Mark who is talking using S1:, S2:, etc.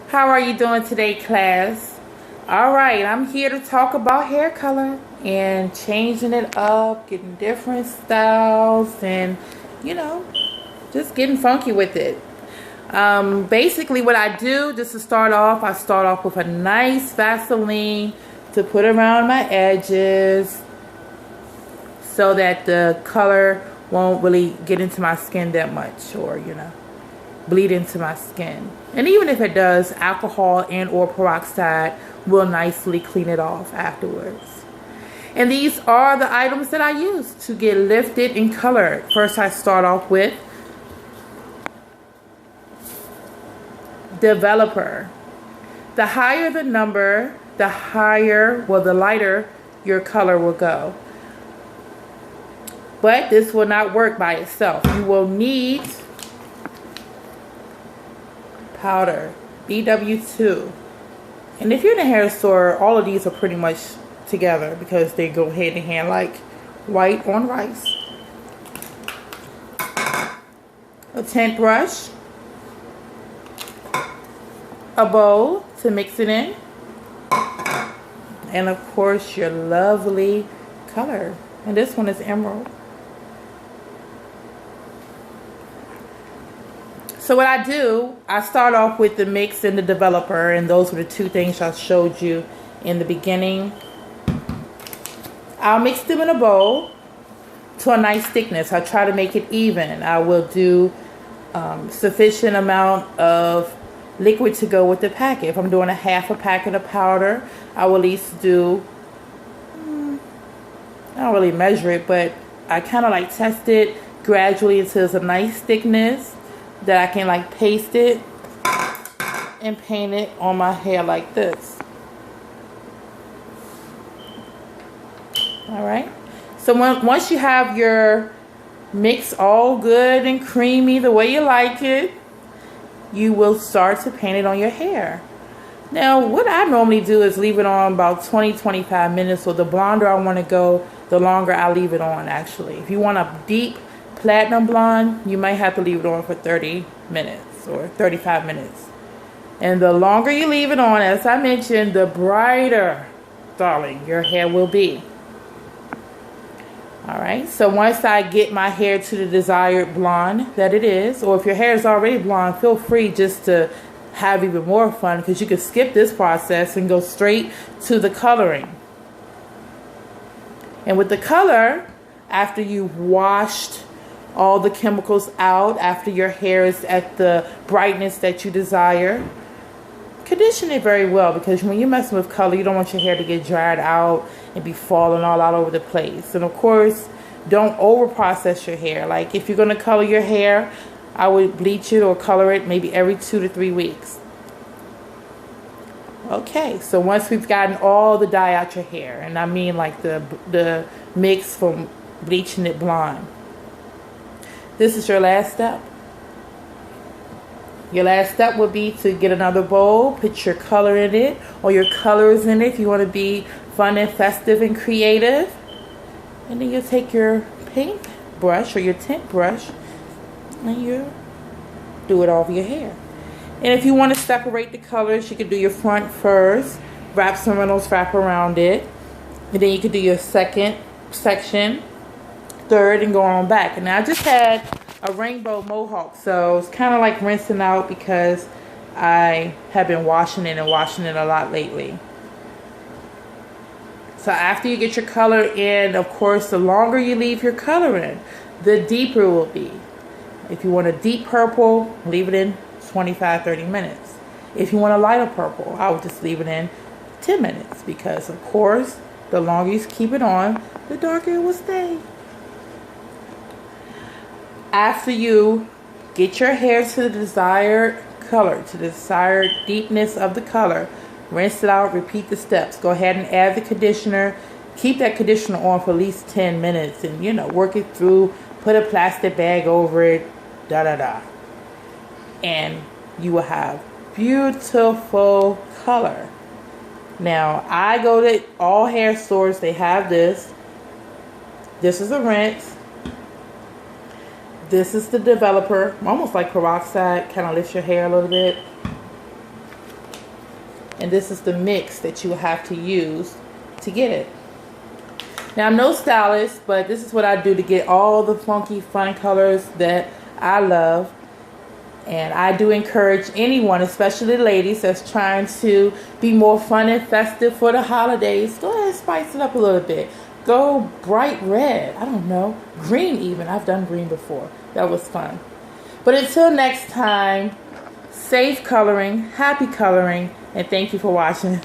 S1: How are you doing today, class? Alright, I'm here to talk about hair color and changing it up, getting different styles, and just getting funky with it. Basically what I do, just to start off, I start off with a nice Vaseline to put around my edges so that the color won't really get into my skin that much, or bleed into my skin. And even if it does, alcohol and or peroxide will nicely clean it off afterwards. And these are the items that I use to get lifted and colored. First, I start off with Developer. The higher the number, the lighter your color will go. But this will not work by itself. You will need powder, BW2. And if you're in a hair store, all of these are pretty much together because they go hand in hand like white on rice. A tint brush, a bowl to mix it in, and of course your lovely color. And this one is emerald. So what I do, I start off with the mix and the developer, and those were the two things I showed you in the beginning. I'll mix them in a bowl to a nice thickness. I try to make it even. I will do sufficient amount of liquid to go with the packet. If I'm doing a half a packet of powder, I will at least do, I don't really measure it, but I kind of like test it gradually until it's a nice thickness that I can like paste it and paint it on my hair like this. Alright, so once you have your mix all good and creamy the way you like it, you will start to paint it on your hair. Now what I normally do is leave it on about 20-25 minutes. So the blonder I want to go, the longer I leave it on actually. If you want a deep platinum blonde, you might have to leave it on for 30 minutes or 35 minutes. And the longer you leave it on, as I mentioned, the brighter, darling, your hair will be. Alright, so once I get my hair to the desired blonde that it is, or if your hair is already blonde, feel free just to have even more fun, because you can skip this process and go straight to the coloring. And with the color, after you've washed all the chemicals out, after your hair is at the brightness that you desire, condition it very well, because when you're messing with color, you don't want your hair to get dried out and be falling all out over the place. And of course, don't over process your hair. Like if you're going to color your hair, I would bleach it or color it maybe every 2 to 3 weeks. Okay, so once we've gotten all the dye out your hair, and I mean like the mix from bleaching it blonde, this is your last step. Your last step would be to get another bowl, put your color in it, or your colors in it if you want to be fun and festive and creative. And then you'll take your paint brush or your tint brush and you do it all over your hair. And if you want to separate the colors, you can do your front first, wrap some Reynolds wrap around it, and then you can do your second section, third, and go on back. And I just had a rainbow mohawk, so it's kind of like rinsing out because I have been washing it a lot lately. So after you get your color in, of course, the longer you leave your color in, the deeper it will be. If you want a deep purple, leave it in 25-30 minutes. If you want a lighter purple, I would just leave it in 10 minutes, because of course the longer you keep it on, the darker it will stay. After you get your hair to the desired color, to the desired deepness of the color, rinse it out, repeat the steps. Go ahead and add the conditioner. Keep that conditioner on for at least 10 minutes and, work it through. Put a plastic bag over it, and you will have beautiful color. Now, I go to all hair stores. They have this. This is a rinse. This is the developer, almost like peroxide, kind of lifts your hair a little bit. And this is the mix that you will have to use to get it. Now, I'm no stylist, but this is what I do to get all the funky, fun colors that I love. And I do encourage anyone, especially ladies, that's trying to be more fun and festive for the holidays. Go ahead and spice it up a little bit. Go bright red. I don't know. Green even. I've done green before. That was fun. But until next time, safe coloring, happy coloring, and thank you for watching.